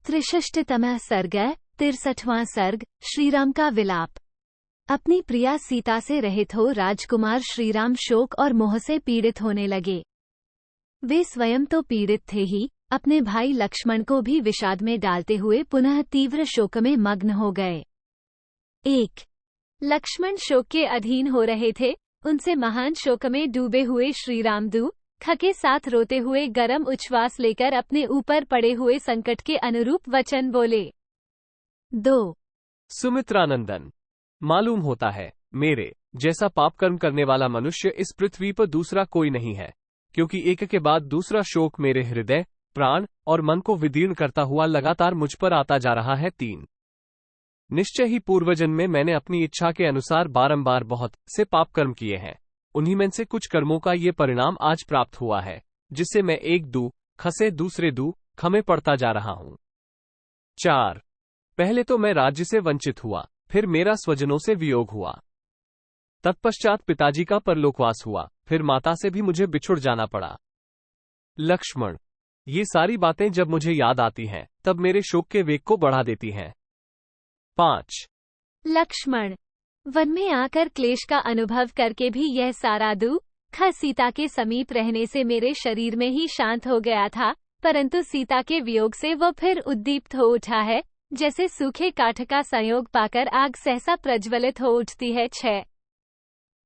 63तमः सर्ग 63वां सर्ग श्रीराम का विलाप। अपनी प्रिया सीता से रहित हो राजकुमार श्रीराम शोक और मोह से पीड़ित होने लगे। वे स्वयं तो पीड़ित थे ही, अपने भाई लक्ष्मण को भी विषाद में डालते हुए पुनः तीव्र शोक में मग्न हो गए। 1 लक्ष्मण शोक के अधीन हो रहे थे। उनसे महान शोक में डूबे हुए श्रीराम दुख के साथ रोते हुए गरम उच्छ्वास लेकर अपने ऊपर पड़े हुए संकट के अनुरूप वचन बोले। 2 सुमित्रानंदन, मालूम होता है मेरे जैसा पाप कर्म करने वाला मनुष्य इस पृथ्वी पर दूसरा कोई नहीं है, क्योंकि एक के बाद दूसरा शोक मेरे हृदय, प्राण और मन को विदीर्ण करता हुआ लगातार मुझ पर आता जा रहा है। 3 निश्चय ही पूर्वजन्म में मैंने अपनी इच्छा के अनुसार बारंबार बहुत से पाप कर्म किए हैं। उन्हीं में से कुछ कर्मों का ये परिणाम आज प्राप्त हुआ है, जिससे मैं एक दुख से दूसरे दुख में पड़ता जा रहा हूं। 4 पहले तो मैं राज्य से वंचित हुआ, फिर मेरा स्वजनों से वियोग हुआ, तत्पश्चात पिताजी का परलोकवास हुआ, फिर माता से भी मुझे बिछुड़ जाना पड़ा। लक्ष्मण, ये सारी बातें जब मुझे याद आती हैं, तब मेरे शोक के वेग को बढ़ा देती हैं। 5 लक्ष्मण, वन में आकर क्लेश का अनुभव करके भी यह सारा दुख सीता के समीप रहने से मेरे शरीर में ही शांत हो गया था, परंतु सीता के वियोग से वह फिर उद्दीप्त हो उठा है, जैसे सूखे काठ का संयोग पाकर आग सहसा प्रज्वलित हो उठती है। 6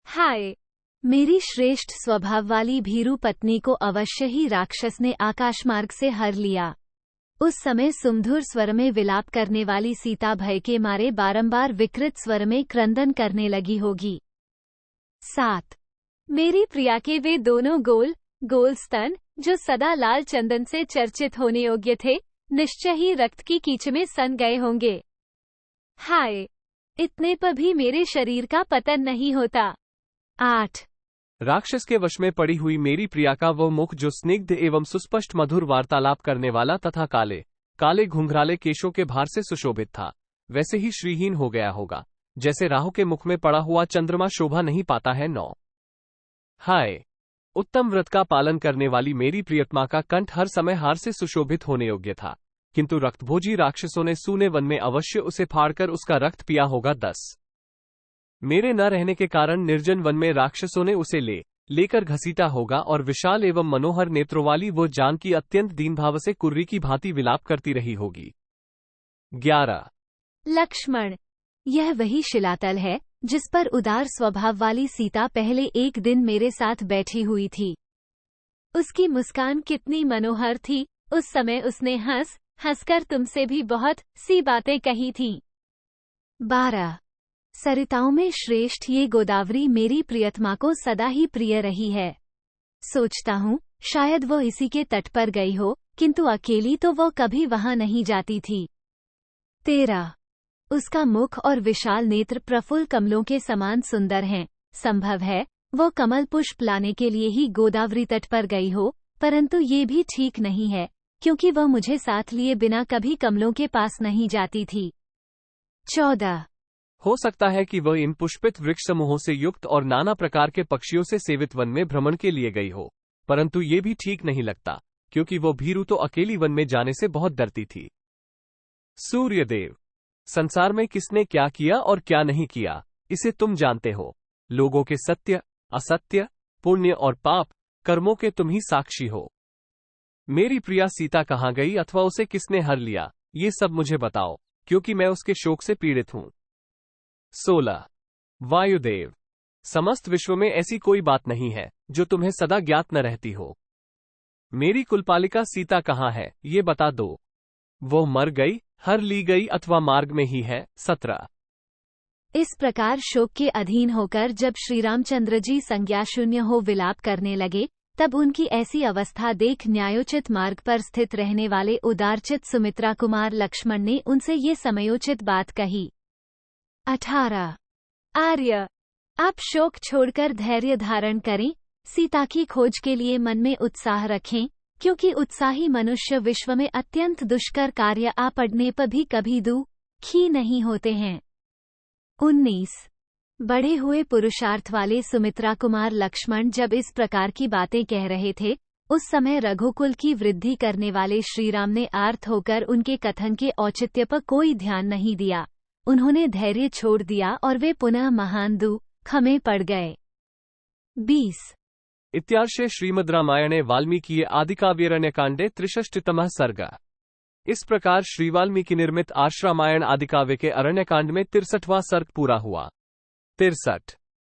हाय, मेरी श्रेष्ठ स्वभाव वाली भीरू पत्नी को अवश्य ही राक्षस ने आकाशमार्ग से हर लिया। उस समय सुमधुर स्वर में विलाप करने वाली सीता भय के मारे बारंबार विकृत स्वर में क्रंदन करने लगी होगी। 7 मेरी प्रिया के वे दोनों गोल स्तन, जो सदा लाल चंदन से चर्चित होने योग्य थे, निश्चय ही रक्त की कीच में सन गए होंगे। हाय, इतने पर भी मेरे शरीर का पतन नहीं होता। 8 राक्षस के वश में पड़ी हुई मेरी प्रिया का वह मुख, जो स्निग्ध एवं सुस्पष्ट मधुर वार्तालाप करने वाला तथा काले काले घुंघराले केशों के भार से सुशोभित था, वैसे ही श्रीहीन हो गया होगा, जैसे राहु के मुख में पड़ा हुआ चंद्रमा शोभा नहीं पाता है। 9 हाय, उत्तम व्रत का पालन करने वाली मेरी प्रियतमा का कंठ हर समय हार से सुशोभित होने योग्य था, किंतु रक्तभोजी राक्षसों ने सूने वन में अवश्य उसे फाड़कर उसका रक्त पिया होगा। 10 मेरे न रहने के कारण निर्जन वन में राक्षसों ने उसे लेकर घसीटा होगा, और विशाल एवं मनोहर नेत्रों वाली वो जानकी अत्यंत दीनभाव से कुर्री की भांति विलाप करती रही होगी। 11 लक्ष्मण, यह वही शिलातल है जिस पर उदार स्वभाव वाली सीता पहले एक दिन मेरे साथ बैठी हुई थी। उसकी मुस्कान कितनी मनोहर थी। उस समय उसने हंसकर तुमसे भी बहुत सी बातें कही थीं। 12 सरिताओं में श्रेष्ठ ये गोदावरी मेरी प्रियतमा को सदा ही प्रिय रही है। सोचता हूँ शायद वो इसी के तट पर गई हो, किंतु अकेली तो वो कभी वहां नहीं जाती थी। 13 उसका मुख और विशाल नेत्र प्रफुल्ल कमलों के समान सुंदर हैं। संभव है वो कमल पुष्प लाने के लिए ही गोदावरी तट पर गई हो, परंतु ये भी ठीक नहीं है, क्योंकि वह मुझे साथ लिए बिना कभी कमलों के पास नहीं जाती थी। 14 हो सकता है कि वह इन पुष्पित वृक्ष समूहों से युक्त और नाना प्रकार के पक्षियों से सेवित वन में भ्रमण के लिए गई हो, परंतु ये भी ठीक नहीं लगता, क्योंकि वो भीरू तो अकेली वन में जाने से बहुत डरती थी। सूर्यदेव, संसार में किसने क्या किया और क्या नहीं किया, इसे तुम जानते हो। लोगों के सत्य असत्य, पुण्य और पाप कर्मों के तुम ही साक्षी हो। मेरी प्रिया सीता कहाँ गई अथवा उसे किसने हर लिया, ये सब मुझे बताओ, क्योंकि मैं उसके शोक से पीड़ित हूं। 16 वायुदेव, समस्त विश्व में ऐसी कोई बात नहीं है जो तुम्हें सदा ज्ञात न रहती हो। मेरी कुलपालिका सीता कहाँ है, ये बता दो। वो मर गई, हर ली गई अथवा मार्ग में ही है। 17 इस प्रकार शोक के अधीन होकर जब श्रीरामचंद्र जी संज्ञा शून्य हो विलाप करने लगे, तब उनकी ऐसी अवस्था देख न्यायोचित मार्ग पर स्थित रहने वाले उदारचित सुमित्रा कुमार लक्ष्मण ने उनसे ये समयोचित बात कही। 18 आर्य, आप शोक छोड़कर धैर्य धारण करें, सीता की खोज के लिए मन में उत्साह रखें, क्योंकि उत्साही मनुष्य विश्व में अत्यंत दुष्कर कार्य आ पड़ने पर भी कभी दुखी नहीं होते हैं। 19 बढ़े हुए पुरुषार्थ वाले सुमित्रा कुमार लक्ष्मण जब इस प्रकार की बातें कह रहे थे, उस समय रघुकुल की वृद्धि करने वाले श्रीराम ने आर्त होकर उनके कथन के औचित्य पर कोई ध्यान नहीं दिया। उन्होंने धैर्य छोड़ दिया और वे पुनः महान दुख में पड़ गए। 20 इत्यार्षे श्रीमद् रामायणे वाल्मीकि आदिकाव्यरण्यकाण्डे 63तमः सर्गः। इस प्रकार श्री वाल्मीकि निर्मित आश्रामायण आदिकाव्य के अरण्यकांड में 63वां सर्ग पूरा हुआ। 63